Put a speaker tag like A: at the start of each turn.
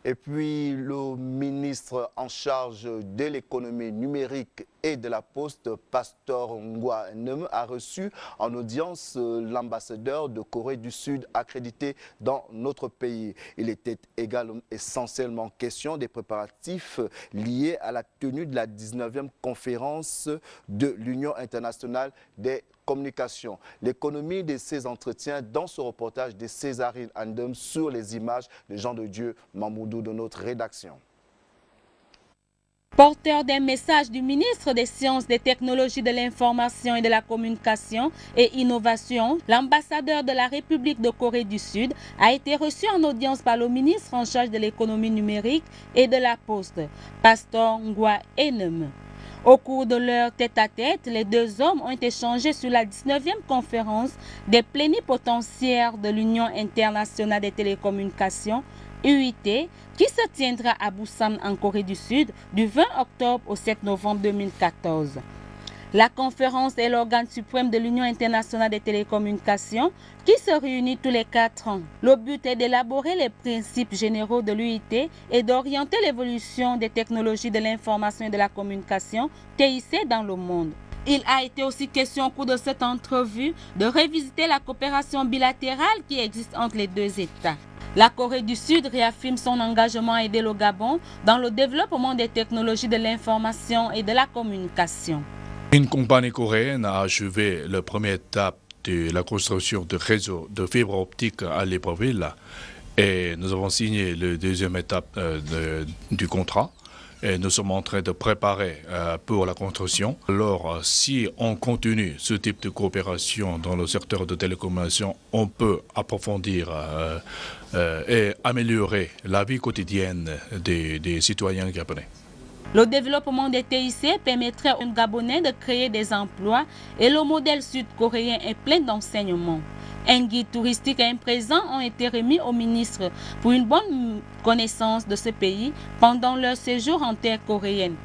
A: Et puis, le ministre en charge de l'économie numérique et de la Poste, Pasteur Ngwa Nem, a reçu en audience l'ambassadeur de Corée du Sud accrédité dans notre pays. Il était également essentiellement question des préparatifs liés à la tenue de la 19e conférence de l'Union internationale des communications. L'économie de ces entretiens dans ce reportage de Césarine Andem sur les images de Jean de Dieu Mamoudou de notre rédaction.
B: Porteur d'un message du ministre des Sciences, des Technologies de l'Information et de la Communication et Innovation, l'ambassadeur de la République de Corée du Sud a été reçu en audience par le ministre en charge de l'économie numérique et de la Poste, Pasteur Ngwa Nem. Au cours de leur tête-à-tête, les deux hommes ont échangé sur la 19e conférence des plénipotentiaires de l'Union internationale des télécommunications, UIT, qui se tiendra à Busan en Corée du Sud du 20 octobre au 7 novembre 2014. La conférence est l'organe suprême de l'Union internationale des télécommunications qui se réunit tous les 4 ans. Le but est d'élaborer les principes généraux de l'UIT et d'orienter l'évolution des technologies de l'information et de la communication TIC dans le monde. Il a été aussi question au cours de cette entrevue de revisiter la coopération bilatérale qui existe entre les deux États. La Corée du Sud réaffirme son engagement à aider le Gabon dans le développement des technologies de l'information et de la communication.
C: Une compagnie coréenne a achevé la première étape de la construction de réseaux de fibre optique à Libreville et nous avons signé la deuxième étape du contrat. Et nous sommes en train de préparer pour la construction. Alors, si on continue ce type de coopération dans le secteur de télécommunications, on peut approfondir et améliorer la vie quotidienne des citoyens japonais.
B: Le développement des TIC permettrait aux Gabonais de créer des emplois et le modèle sud-coréen est plein d'enseignements. Un guide touristique et un présent ont été remis au ministre pour une bonne connaissance de ce pays pendant leur séjour en terre coréenne.